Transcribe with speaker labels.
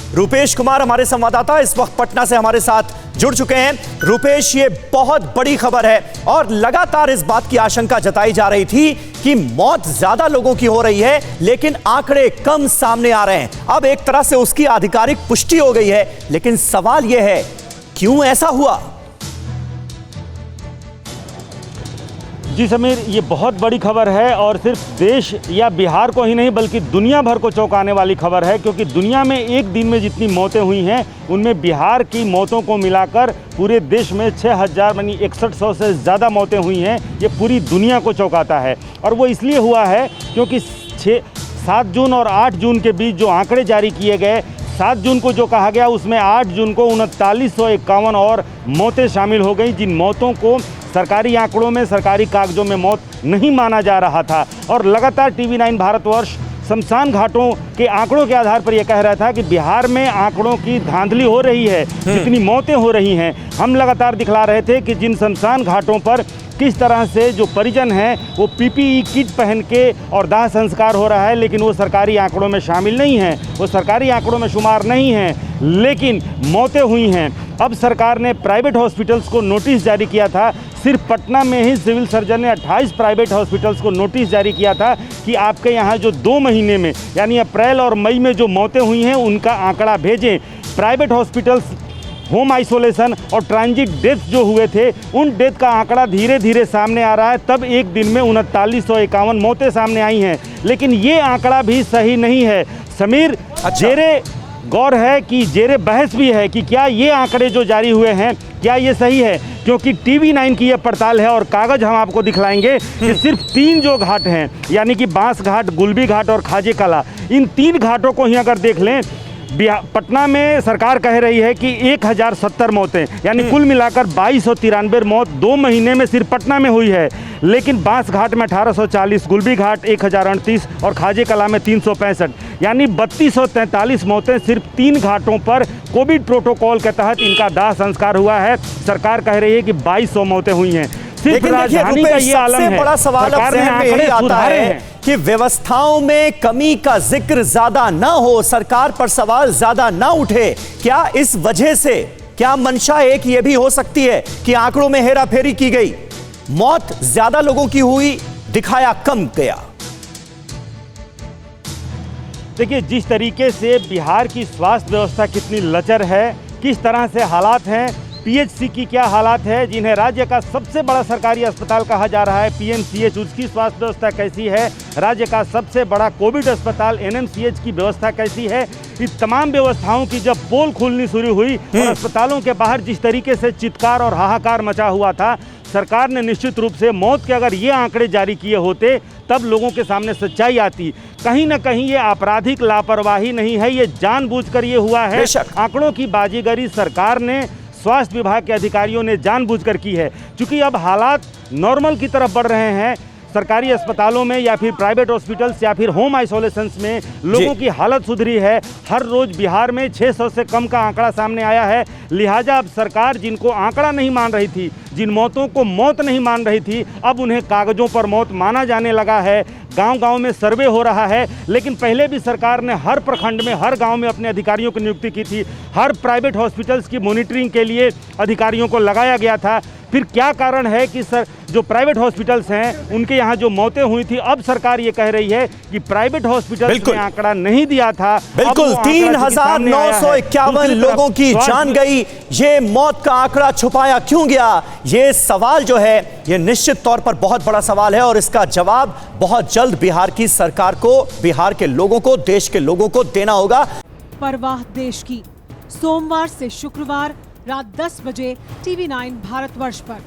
Speaker 1: रूपेश कुमार हमारे संवाददाता इस वक्त पटना से हमारे साथ जुड़ चुके हैं। रूपेश, ये बहुत बड़ी खबर है और लगातार इस बात की आशंका जताई जा रही थी कि मौत ज्यादा लोगों की हो रही है, लेकिन आंकड़े कम सामने आ रहे हैं। अब एक तरह से उसकी आधिकारिक पुष्टि हो गई है, लेकिन सवाल यह है, क्यों ऐसा हुआ?
Speaker 2: जी समीर, ये बहुत बड़ी खबर है और सिर्फ देश या बिहार को ही नहीं बल्कि दुनिया भर को चौंकाने वाली खबर है, क्योंकि दुनिया में एक दिन में जितनी मौतें हुई हैं उनमें बिहार की मौतों को मिलाकर पूरे देश में 6000 यानी 6100 से ज़्यादा मौतें हुई हैं। ये पूरी दुनिया को चौंकाता है और वो इसलिए हुआ है क्योंकि 7 जून और 8 जून के बीच जो आंकड़े जारी किए गए, 7 जून को जो कहा गया उसमें 8 जून को 3951 और मौतें शामिल हो गई, जिन मौतों को सरकारी आंकड़ों में, सरकारी कागजों में मौत नहीं माना जा रहा था। और लगातार TV9 भारतवर्ष शमशान घाटों के आंकड़ों के आधार पर यह कह रहा था कि बिहार में आंकड़ों की धांधली हो रही है, जितनी मौतें हो रही हैं। हम लगातार दिखला रहे थे कि जिन शमशान घाटों पर किस तरह से जो परिजन हैं वो PPE किट पहन के और दाह संस्कार हो रहा है, लेकिन वो सरकारी आंकड़ों में शामिल नहीं हैं, वो सरकारी आंकड़ों में शुमार नहीं हैं, लेकिन मौतें हुई हैं। अब सरकार ने प्राइवेट हॉस्पिटल्स को नोटिस जारी किया था। सिर्फ पटना में ही सिविल सर्जन ने 28 प्राइवेट हॉस्पिटल्स को नोटिस जारी किया था कि आपके यहाँ जो 2 महीने में यानी अप्रैल और मई में जो मौतें हुई हैं उनका आंकड़ा भेजें। प्राइवेट हॉस्पिटल्स होम आइसोलेशन और ट्रांजिट डेथ जो हुए थे उन डेथ का आंकड़ा धीरे धीरे सामने आ रहा है। तब एक दिन में 3951 मौतें सामने आई हैं, लेकिन ये आंकड़ा भी सही नहीं है समीर। जेरे गौर है कि जेरे बहस भी है कि क्या ये आंकड़े जो जारी हुए हैं क्या ये सही है, क्योंकि TV9 की ये पड़ताल है और कागज़ हम आपको दिखलाएंगे कि सिर्फ 3 जो घाट हैं यानी कि बांस घाट, गुलबी घाट और खाजे कला, इन 3 घाटों को ही अगर देख लें, पटना में सरकार कह रही है कि 1070 मौतें यानी कुल मिलाकर 2293 मौत 2 महीने में सिर्फ पटना में हुई है, लेकिन बांस घाट में 1840, गुलबी घाट 1038 और खाजे कला में 365 यानी 3243 मौतें सिर्फ 3 घाटों पर कोविड प्रोटोकॉल के तहत इनका दाह संस्कार हुआ है। सरकार कह रही है कि 2200 मौतें हुई हैं। सिर्फ राजधानी का ये आलम है।
Speaker 1: बड़ा सवाल अब ज़हन में यही आता है कि व्यवस्थाओं में कमी का जिक्र ज्यादा ना हो, सरकार पर सवाल ज्यादा ना उठे। क्या इस वजह से, क्या मंशा एक ये भी हो सकती है कि आंकड़ों में हेराफेरी की गई, मौत ज्यादा लोगों की हुई, दिखाया कम गया?
Speaker 2: देखिए, जिस तरीके से बिहार की स्वास्थ्य व्यवस्था कितनी लचर है, किस तरह से हालात हैं, PHC की क्या हालात है, जिन्हें राज्य का सबसे बड़ा सरकारी अस्पताल कहा जा रहा है PMCH, उसकी स्वास्थ्य व्यवस्था कैसी है, राज्य का सबसे बड़ा कोविड अस्पताल NMCH की व्यवस्था कैसी है, इस तमाम व्यवस्थाओं की जब पोल खुलनी शुरू हुई और अस्पतालों के बाहर जिस तरीके से चित्कार और हाहाकार मचा हुआ था, सरकार ने निश्चित रूप से मौत के अगर ये आंकड़े जारी किए होते तब लोगों के सामने सच्चाई आती। कहीं ना कहीं ये आपराधिक लापरवाही नहीं है, ये जानबूझकर ये हुआ है। आंकड़ों की बाजीगरी सरकार ने, स्वास्थ्य विभाग के अधिकारियों ने जानबूझकर की है। क्योंकि अब हालात नॉर्मल की तरफ बढ़ रहे हैं, सरकारी अस्पतालों में या फिर प्राइवेट हॉस्पिटल्स या फिर होम आइसोलेशंस में लोगों की हालत सुधरी है। हर रोज बिहार में 600 से कम का आंकड़ा सामने आया है। लिहाजा अब सरकार जिनको आंकड़ा नहीं मान रही थी, जिन मौतों को मौत नहीं मान रही थी, अब उन्हें कागजों पर मौत माना जाने लगा है। गांव-गांव में सर्वे हो रहा है, लेकिन पहले भी सरकार ने हर प्रखंड में, हर गांव में अपने अधिकारियों की नियुक्ति की थी। हर प्राइवेट हॉस्पिटल्स की मॉनिटरिंग के लिए अधिकारियों को लगाया गया था। फिर क्या कारण है कि जो प्राइवेट हॉस्पिटल्स हैं उनके यहाँ जो मौतें हुई थी, अब सरकार ये कह रही है कि प्राइवेट हॉस्पिटल्स ने आंकड़ा नहीं दिया था।
Speaker 1: बिल्कुल 3951 लोगों की जान गई। ये मौत का आंकड़ा छुपाया क्यों गया, ये सवाल जो है ये निश्चित तौर पर बहुत बड़ा सवाल है और इसका जवाब बहुत जल्द बिहार की सरकार को, बिहार के लोगों को, देश के लोगों को देना होगा।
Speaker 3: परवाह देश की, सोमवार से शुक्रवार रात 10 बजे TV9 भारतवर्ष पर।